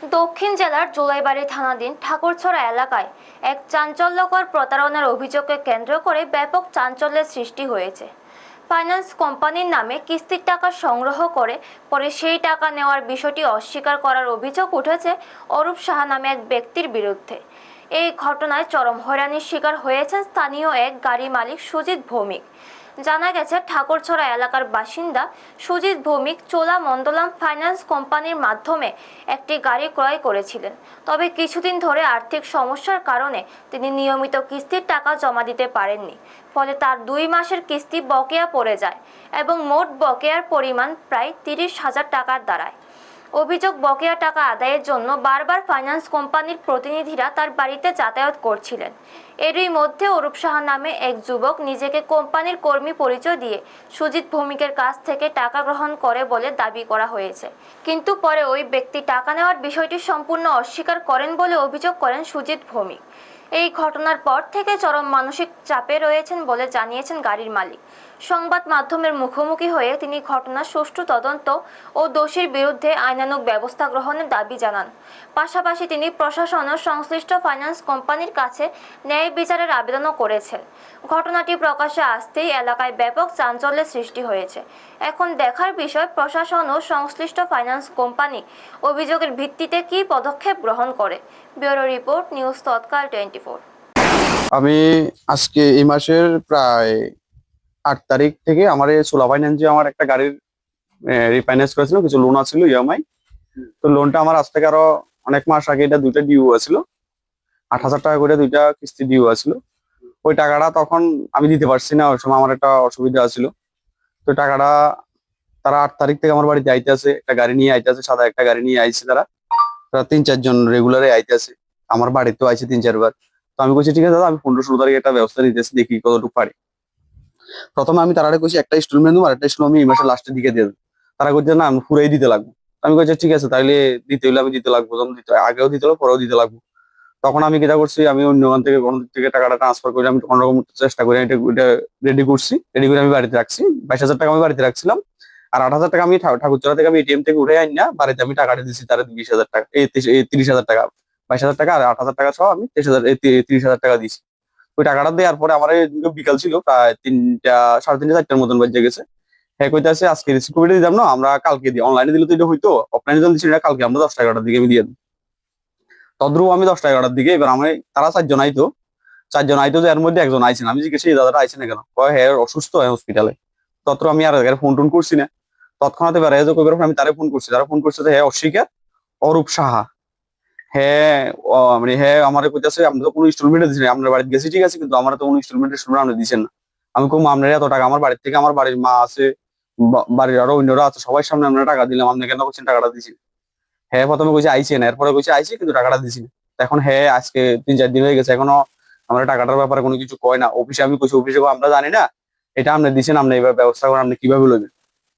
দক্ষিণ জেলার জোলাইবাড়ি থানাধীন ঠাকুরছড়া এলাকায় এক চাঞ্চল্যকর প্রতারণার অভিযোগকে কেন্দ্র করে ব্যাপক চাঞ্চল্যের সৃষ্টি হয়েছে। ফাইন্যান্স কোম্পানির নামে কিস্তির টাকা সংগ্রহ করে পরে সেই টাকা নেওয়ার বিষয়টি অস্বীকার করার অভিযোগ উঠেছে অরূপ সাহা নামে এক ব্যক্তির বিরুদ্ধে। এই ঘটনায় চরম হয়রানির শিকার হয়েছেন স্থানীয় এক গাড়ি মালিক সুজিত ভৌমিক। জানা গেছে, ঠাকুরছড়া এলাকার বাসিন্দা সুজিত ভৌমিক চোলামণ্ডলম ফাইন্যান্স কোম্পানির মাধ্যমে একটি গাড়ি ক্রয় করেছিলেন। তবে কিছুদিন ধরে আর্থিক সমস্যার কারণে তিনি নিয়মিত কিস্তির টাকা জমা দিতে পারেননি। ফলে তার 2 মাসের কিস্তি বকেয়া পড়ে যায় এবং মোট বকেয়ার পরিমাণ প্রায় 30,000 টাকার দাঁড়ায়। অভিযোগ, বকেয়া টাকা আদায়ের জন্য বারবার ফাইন্যান্স কোম্পানির প্রতিনিধিরা তার বাড়িতে যাতায়াত করছিলেন। এরই মধ্যে অরূপ সাহা নামে এক যুবক নিজেকে কোম্পানির কর্মী পরিচয় দিয়ে সুজিত ভৌমিকের কাছ থেকে টাকা গ্রহণ করে বলে দাবি করা হয়েছে। কিন্তু পরে ওই ব্যক্তি টাকা নেওয়ার বিষয়টি সম্পূর্ণ অস্বীকার করেন বলে অভিযোগ করেন সুজিত ভৌমিক। এই ঘটনার পর থেকে চরম মানসিক চাপে রয়েছেন বলে জানিয়েছেন গাড়ির মালিক। সংবাদ মাধ্যমের মুখোমুখি হয়ে তিনি ঘটনার সুষ্ঠু তদন্ত ও দোষীর বিরুদ্ধে আইনানুগ ব্যবস্থা গ্রহণের দাবি জানান। পাশাপাশি তিনি প্রশাসন ও সংশ্লিষ্ট ফাইন্যান্স কোম্পানির কাছে ন্যায় বিচারের আবেদনও করেছেন। ঘটনাটি প্রকাশ্যে আসতেই এলাকায় ব্যাপক চাঞ্চল্যের সৃষ্টি হয়েছে। এখন দেখার বিষয়, প্রশাসন ও সংশ্লিষ্ট ফাইন্যান্স কোম্পানি অভিযোগের ভিত্তিতে কী পদক্ষেপ গ্রহণ করে। ব্যুরো রিপোর্ট, নিউজ তৎকাল 24। আমি আজকে এই মাসের প্রায় 8 তারিখ থেকে আমার এই সোলা ফাইন্যান্সে আমার একটা গাড়ির রিফাইন্যান্স করেছিল, কিছু লোন আছিল ইএমআই। তো লোনটা আমার আজ থেকে আরো অনেক মাস আগে এটা 2টা ডিউ আছিল, 8,000 টাকা করে 2টা কিস্তি ডিউ আছিল। ওই টাকাটা তখন আমি দিতে পারছি না, ওই সময় আমার একটা অসুবিধা আছিল। তো টাকাটা তারা 8 তারিখ থেকে আমার বাড়িতে আইতে আছে, একটা গাড়ি নিয়ে আইতে আছে, সাদা একটা গাড়ি নিয়ে আইছে। তারা 3-4 জন রেগুলারে আইতে আছে, আমার বাড়িতেও আইছে 3-4 বার। তো আমি কইছি ঠিক আছে দাদা, আমি 15-16 তারিখ একটা ব্যবস্থা নিতেছি, দেখি কতটুকু পারি। প্রথমে আমি তারা কইছি একটা ইনস্টলমেন্ট দেবো, আর একটা ইনস্টলমেন্ট আমি এই মাসের লাস্টের দিকে দিয়ে দেবো। তারা কইছে না, আমি পুরাই দিতে লাগবো। আমি কইছি ঠিক আছে, তাইলে দিতে হইলে আমি দিতে লাগবো, যখন দিতে আগেও দিতে হলো পরেও দিতে লাগবো। তখন আমি যেটা করছি, আমি অন্য গান থেকে কোনো দিক থেকে টাকাটা ট্রান্সফার করে আমি কোনোরকম চেষ্টা করে এটা রেডি করছি। রেডি করে আমি বাড়িতে রাখছি। 22,000 টাকা আমি বাড়িতে রাখছিলাম, আর 8,000 টাকা আমি ঠাকুরচড়া থেকে আমি এটিএম থেকে উঠে আনি না, বাড়িতে আমি টাকাটা দিচ্ছি তারা 20,000 টাকা, 30,000 টাকা। 22,000 টাকা আর 8,000 টাকা সহ আমি 30,000 টাকা দিচ্ছি। ওই টাকাটা দেওয়ার পরে আমার বিকাল ছিল, প্রায় 3টা, 3:30, 4টার মতন বাজে গেছে। হ্যাঁ কইতাছে আজকে রিসিভ করে দিতাম না, আমরা কালকে দিই। অনলাইনে দিলে তো এটা হইতো, অফলাইনে দিলে দিচ্ছি না, কালকে আমরা 10টা-11টার দিকে আমি দিয়ে দিই। তদ্রুপ আমি 10টা-11টার দিকে, এবার আমি তারা 4 জন আইতো। 4 জন আইতো, যে এর মধ্যে একজন আইছেন। আমি জিজ্ঞেস, এই দাদাটা আইছে না কেন? কয় হ্যাঁ অসুস্থ, হসপিটালে। তত্র আমি আর ফোন টোন করছি না। তৎক্ষণাৎ এবার আমি তারে ফোন করছি, তারা ফোন করছে যে হ্যাঁ অস্বীকার, অরূপ সাহা। হ্যাঁ মানে হ্যাঁ আমার কইতাছে আমরা তো কোনো ইনস্টলমেন্টে দিচ্ছি না, আপনার বাড়িতে গেছি ঠিক আছে, কিন্তু আমার তো কোনো ইনস্টলমেন্টের সময় আপনি দিচ্ছেন না। আমি কম, আপনার এত টাকা আমার বাড়ির থেকে, আমার বাড়ির মা আছে, বাড়ির আরো অন্যরা আছে, সবার সামনে আমরা টাকা দিলাম, আপনি কেন করছেন টাকাটা দিছি? হ্যাঁ প্রথমে কইছে আইছে না, এরপরে কইছে আইছি কিন্তু টাকাটা দিছি না। তো এখন হ্যাঁ আজকে 3-4 দিন হয়ে গেছে, এখনো আমরা টাকাটার ব্যাপারে কোনো কিছু কয় না। অফিসে আমি কইছি, অফিসে আমরা জানি না, এটা আপনি দিচ্ছেন, আপনি এইভাবে ব্যবস্থা করেন, আপনি কিভাবে লইবেন?